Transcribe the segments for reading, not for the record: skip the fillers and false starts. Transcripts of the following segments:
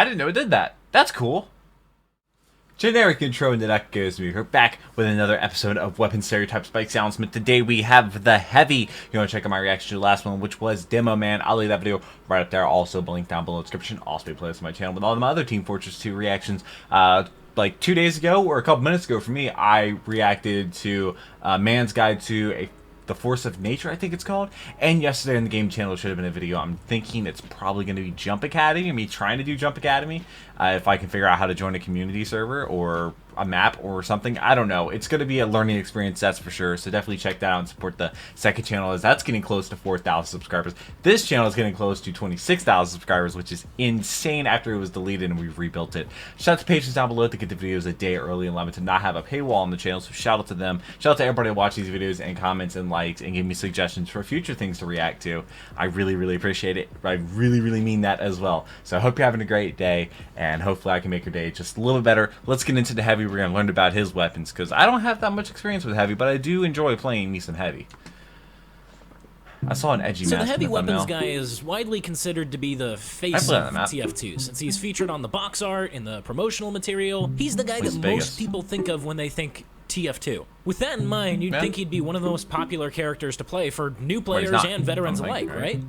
I didn't know it did that. That's cool. Generic intro and theduckgoesmoo. We're back with another episode of Weapon Stereotypes by Soundsmith. Today we have the Heavy. You want to check out my reaction to the last one, which was Demo Man. I'll leave that video right up there. Also, the link down below in the description. Also, be a playlist on my channel with all of my other Team Fortress 2 reactions. Like 2 days ago, or a couple minutes ago for me, I reacted to Man's Guide to The Force of Nature, I think it's called. And yesterday on the game channel should have been a video. I'm thinking it's probably going to be Jump Academy, me trying to do Jump Academy. If I can figure out how to join a community server or a map or something. I don't know. It's going to be a learning experience, that's for sure. So definitely check that out and support the second channel, as that's getting close to 4,000 subscribers. This channel is getting close to 26,000 subscribers, which is insane after it was deleted and we've rebuilt it. Shout out to patrons down below to get the videos a day early and allow me to not have a paywall on the channel. So shout out to them. Shout out to everybody who watch these videos and comments and likes and give me suggestions for future things to react to. I really, really appreciate it. I really, really mean that as well. So I hope you're having a great day, and hopefully I can make your day just a little better. Let's get into the Heavy. We're going to learn about his weapons, because I don't have that much experience with Heavy, but I do enjoy playing me some Heavy. I saw an edgy So mask the Heavy in the Weapons thumbnail. guy is widely considered to be the face of TF2, since he's featured on the box art, in the promotional material. He's the guy that most people think of when they think TF2. With that in mind, you'd think he'd be one of the most popular characters to play for new players and veterans alike, right?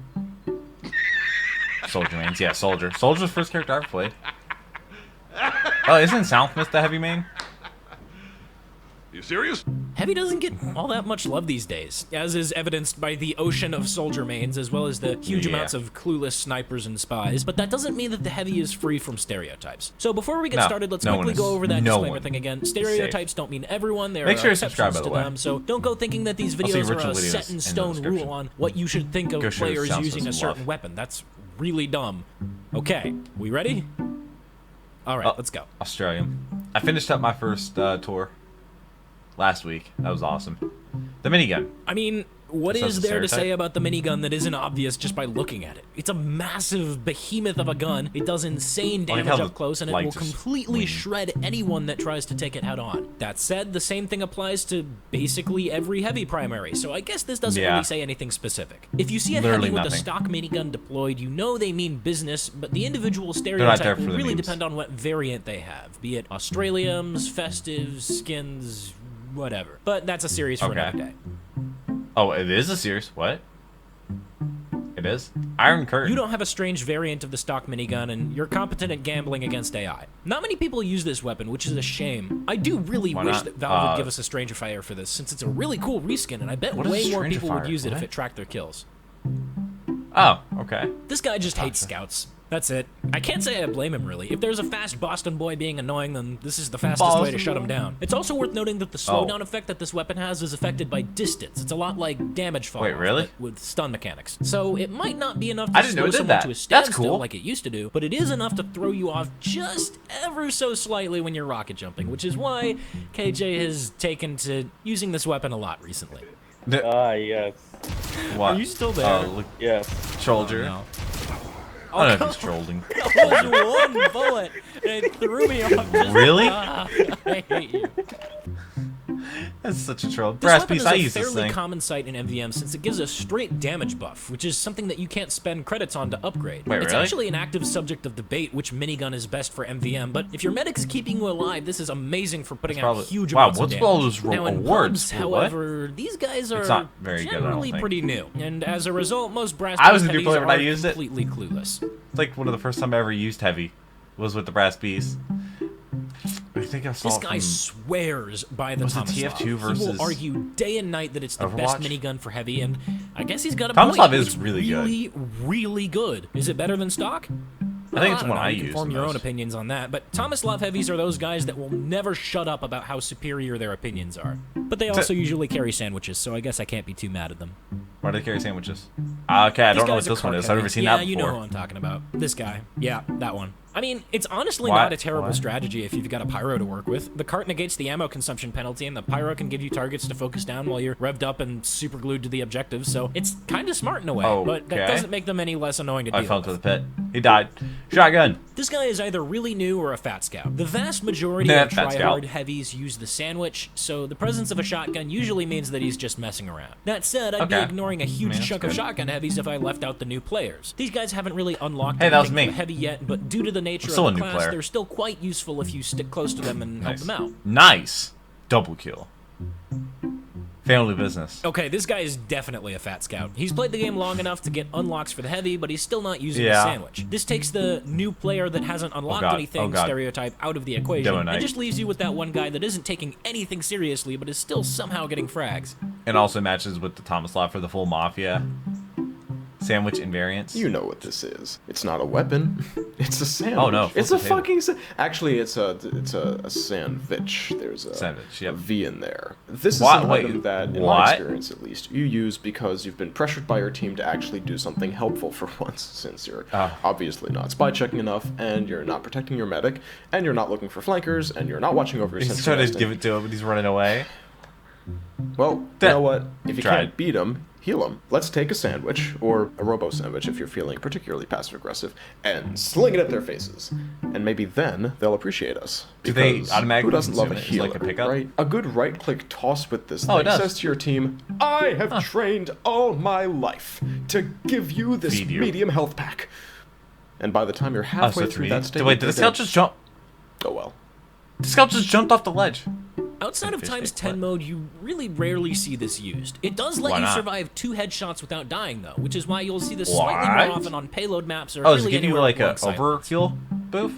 Soldier mains, yeah, Soldier. Soldier's the first character I've played. Oh, isn't Soundsmith the Heavy main? You serious? Heavy doesn't get all that much love these days, as is evidenced by the ocean of soldier mains, as well as the huge amounts of clueless snipers and spies, but that doesn't mean that the Heavy is free from stereotypes. So before we get started, let's quickly go over that disclaimer thing again. Stereotypes don't mean everyone, there are exceptions to them, so don't go thinking that these videos are a set-in-stone rule on what you should think of players using a certain weapon. That's really dumb. Okay, we ready? Alright, let's go. Australian. I finished up my first tour last week. That was awesome. The minigun. I mean, what is there to say about the minigun that isn't obvious just by looking at it? It's a massive behemoth of a gun. It does insane damage up close, and it will completely shred anyone that tries to take it head on. That said, the same thing applies to basically every Heavy primary, so I guess this doesn't really say anything specific. If you see a Heavy with a stock minigun deployed, you know they mean business, but the individual stereotype will really depend on what variant they have, be it Australiums, Festives, Skins, whatever. But that's a series for another day. Oh, it is a series. What? It is? Iron Curtain. You don't have a strange variant of the stock minigun, and you're competent at gambling against AI. Not many people use this weapon, which is a shame. I do really wish that Valve would give us a Stranger Fire for this, since it's a really cool reskin, and I bet way more people would use it if it tracked their kills. Oh, okay. This guy just hates scouts. That's it. I can't say I blame him, really. If there's a fast Boston boy being annoying, then this is the fastest way to shut him down. It's also worth noting that the slowdown effect that this weapon has is affected by distance. It's a lot like damage fall with stun mechanics. So it might not be enough to slow someone to a standstill like it used to do, but it is enough to throw you off just ever so slightly when you're rocket jumping, which is why KJ has taken to using this weapon a lot recently. Yes. What? Are you still there? Yes. Soldier. No. I don't know if he's trolling. That was one bullet, and it threw me off. Really? I hate you. That's such a troll. This Brass weapon piece, is I a use this fairly thing. common sight in MVM, since it gives a straight damage buff, which is something that you can't spend credits on to upgrade. It's actually an active subject of debate which minigun is best for MVM, but if your medic's keeping you alive, this is amazing for putting out huge amounts of damage. Wow, what's all those now, in awards? pubs, however, these guys are generally pretty new, and as a result, most brass was a new player when I used it. Completely clueless. It's like one of the first time I ever used Heavy was with the brass piece. I think I saw this guy swears by the Tomislav. TF2 versus he will argue day and night that it's the best minigun for Heavy, and I guess he's got a Tomislav point. is really good. Really good. Is it better than stock? I think it's one I use. You can form your own opinions on that, but Tomislav Heavies are those guys that will never shut up about how superior their opinions are. But they also usually carry sandwiches, so I guess I can't be too mad at them. Why do they carry sandwiches? Okay, I don't know what this one is. I've never seen that before. Yeah, you know who I'm talking about. This guy. Yeah, that one. I mean, it's honestly not a terrible strategy if you've got a pyro to work with. The cart negates the ammo consumption penalty, and the pyro can give you targets to focus down while you're revved up and super glued to the objective, so it's kind of smart in a way, but that doesn't make them any less annoying to deal with. I fell into the pit. He died. Shotgun. This guy is either really new or a fat scout. The vast majority of tryhard heavies use the sandwich, so the presence of a shotgun usually means that he's just messing around. That said, I'd be ignoring a huge chunk of shotgun heavies if I left out the new players. These guys haven't really unlocked anything for heavy yet, but due to the nature of the class, they're still quite useful if you stick close to them and help them out. Nice. Double kill. Family business. Okay, this guy is definitely a fat scout. He's played the game long enough to get unlocks for the heavy, but he's still not using the sandwich. This takes the new player that hasn't unlocked anything stereotype out of the equation, and just leaves you with that one guy that isn't taking anything seriously, but is still somehow getting frags. And also matches with the Thomas Law for the full Mafia sandwich invariants. You know what this is. It's not a weapon. It's a sandwich. Oh no! It's a fucking. Actually, it's a sandwich. There's a V in there. This is an item that, in my experience at least, you use because you've been pressured by your team to actually do something helpful for once, since you're obviously not spy checking enough, and you're not protecting your medic, and you're not looking for flankers, and you're not watching over your sentry. He's trying to give it to him, but he's running away. Well, you know what? If you can't beat him, heal him. Let's take a sandwich, or a robo sandwich if you're feeling particularly passive-aggressive, and sling it at their faces. And maybe then they'll appreciate us. Do they automatically who doesn't love a healer, like a pickup? right? A good right-click toss with this thing says to your team, I have trained all my life to give you this medium health pack. And by the time you're halfway through that stage... Wait, did the scout just jump? Oh well. The scout just jumped off the ledge. Outside of times 10 mode, you really rarely see this used. It does let you survive 2 headshots without dying, though, which is why you'll see this slightly more often on payload maps or really anywhere. Oh, does it give you like a overkill buff?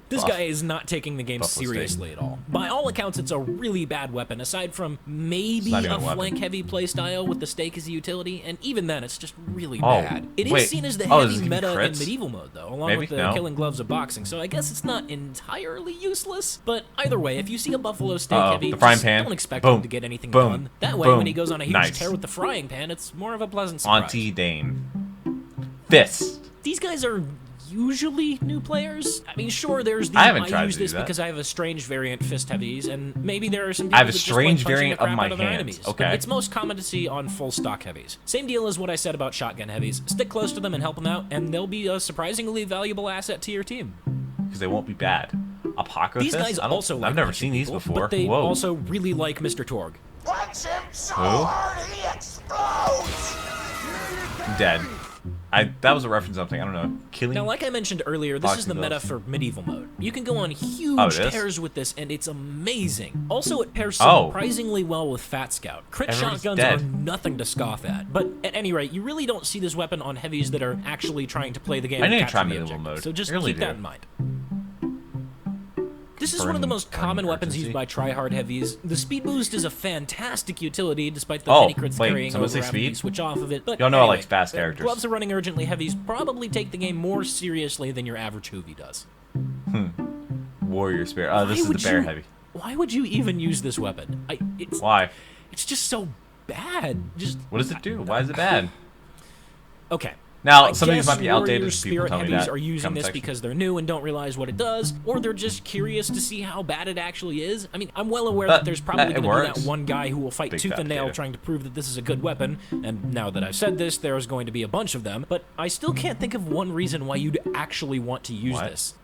This guy is not taking the game seriously at all. By all accounts, it's a really bad weapon, aside from maybe a flank-heavy playstyle with the stake as a utility, and even then, it's just really bad. It is seen as the heavy meta in medieval mode, though, along with the killing gloves of boxing, so I guess it's not entirely useless, but either way, if you see a buffalo stake heavy, just don't expect him to get anything done. That way, when he goes on a huge tear with the frying pan, it's more of a pleasant surprise. Auntie Dane. Fist. These guys are usually new players. I mean, sure, there's the I use this because I have a strange variant fist heavies, and maybe there are some people I have a strange variant of my hands. Okay. It's most common to see on full stock heavies. Same deal as what I said about shotgun heavies. Stick close to them and help them out, and they'll be a surprisingly valuable asset to your team. Because they won't be bad. Apocalypse? These guys also I've never seen these before. But they also really like Mr. Torg. Punch him so hard he explodes! Dead. That was a reference to something, I don't know. Killing. Now, like I mentioned earlier, this is the meta for medieval mode. You can go on huge tears with this, and it's amazing. Also, it pairs surprisingly well with Fat Scout. Crit shotguns are nothing to scoff at. But at any rate, you really don't see this weapon on heavies that are actually trying to play the game. I need to try medieval mode. So just keep that in mind. This is one of the most common weapons used by tryhard heavies. The speed boost is a fantastic utility, despite the many crits carrying over after you switch off of it. But y'all know I like fast characters. Gloves are running urgently heavies probably take the game more seriously than your average Hoovie does. Warrior Spirit. Oh, this is the bear heavy. Why would you even use this weapon? Why? It's just so bad. What does it do? Why is it bad? Okay. Now, some of these might be outdated. Spirit heavies are using this because they're new and don't realize what it does, or they're just curious to see how bad it actually is. I mean, I'm well aware that there's probably going to be that one guy who will fight tooth and nail trying to prove that this is a good weapon, and now that I've said this, there's going to be a bunch of them, but I still can't think of one reason why you'd actually want to use this.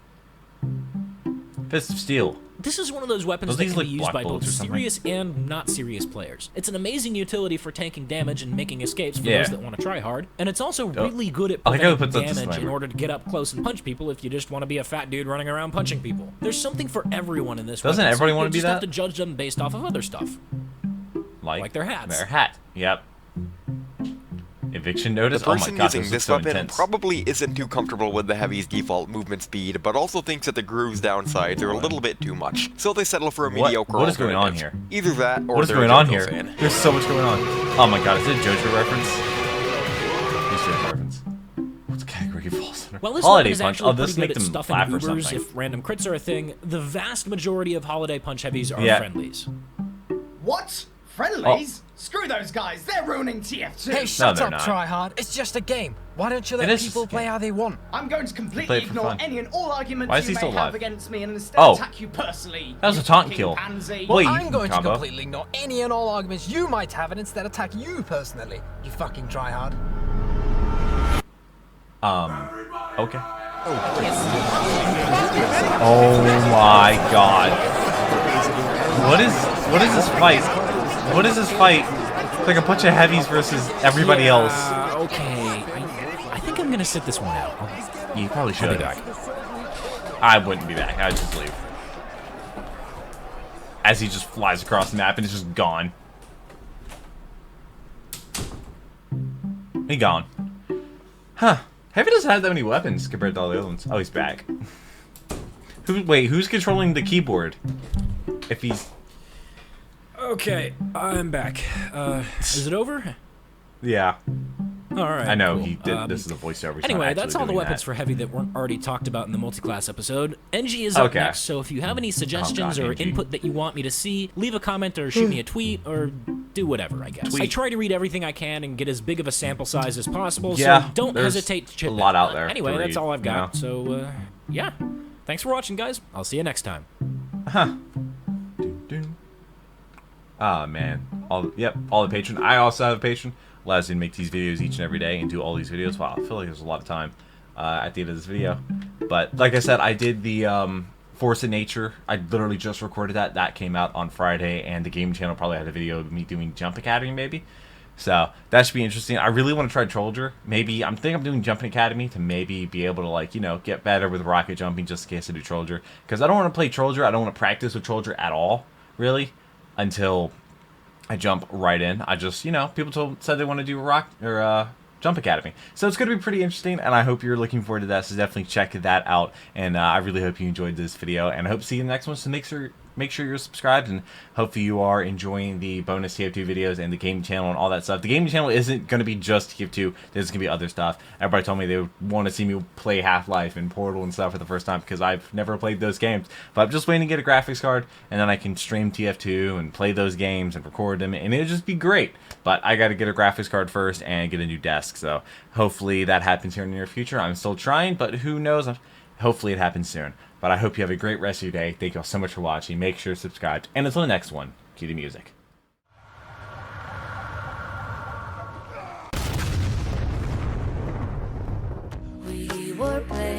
Fist of Steel. This is one of those weapons that can be used by both serious and not serious players. It's an amazing utility for tanking damage and making escapes for those that want to try hard, and it's also really good at preventing damage in order to get up close and punch people if you just want to be a fat dude running around punching people. There's something for everyone in this weapon. Doesn't everybody want to be that? You just have to judge them based off of other stuff. Like their hats. Their hat. Yep. Eviction notice? The person using this weapon probably isn't too comfortable with the heavy's default movement speed, but also thinks that the groove's downsides are a little bit too much, so they settle for a mediocre What is going on here? Either that, or what is going on here? There's so much going on. Oh my god, is it a JoJo reference? JoJo reference. What's category falls under? Well, this weapon is actually pretty good at stuffing Ubers if random crits are a thing. The vast majority of holiday punch heavies are friendlies. What? Friendlies? Screw those guys, they're ruining TF2! Hey, shut up, tryhard. It's just a game. Why don't you let people play how they want? I'm going to completely ignore any and all arguments you may have against me and instead attack you personally. That was a taunt kill. Well, I'm going to completely ignore any and all arguments you might have and instead attack you personally, you fucking tryhard. Okay. Oh my god. What is this fight? What is this fight? It's like a bunch of heavies versus everybody else. Okay. I think I'm gonna sit this one out. You probably should. I'll be back. I wouldn't be back. I'd just leave. As he just flies across the map and is just gone. He gone. Huh. Heavy doesn't have that many weapons compared to all the other ones. Oh, he's back. Wait, who's controlling the keyboard? If he's... Okay, I'm back. Is it over? Yeah. Alright, I know, cool. He did. This is a voiceover. Anyway, that's all the weapons for Heavy that weren't already talked about in the multi-class episode. NG is up next, so if you have any suggestions or input that you want me to see, leave a comment or shoot me a tweet or do whatever, I guess. I try to read everything I can and get as big of a sample size as possible, so don't hesitate to chip in. A lot out there. Anyway, that's all I've got, so, yeah. Thanks for watching, guys. I'll see you next time. Ah, man. All the patron. I also have a patron. Allows me to make these videos each and every day and do all these videos. Wow, I feel like there's a lot of time at the end of this video. But like I said, I did the Force of Nature. I literally just recorded that. That came out on Friday, and the game channel probably had a video of me doing Jump Academy, maybe. So that should be interesting. I really want to try Trollger. Maybe I'm doing Jumping Academy to maybe be able to, like, you know, get better with rocket jumping just in case I do Trollger. Because I don't want to play Trollger. I don't want to practice with Trollger at all, really, until I jump right in. I just, you know, people said they want to do Jump Academy. So it's going to be pretty interesting, and I hope you're looking forward to that, so definitely check that out. And I really hope you enjoyed this video, and I hope to see you in the next one, so make sure you're subscribed, and hopefully you are enjoying the bonus TF2 videos and the gaming channel and all that stuff. The gaming channel isn't going to be just TF2. There's going to be other stuff. Everybody told me they would want to see me play Half-Life and Portal and stuff for the first time because I've never played those games. But I'm just waiting to get a graphics card, and then I can stream TF2 and play those games and record them, and it'll just be great. But I got to get a graphics card first and get a new desk, so hopefully that happens here in the near future. I'm still trying, but who knows? Hopefully it happens soon. But I hope you have a great rest of your day. Thank you all so much for watching. Make sure to subscribe. And until the next one, cue the music. We were playing.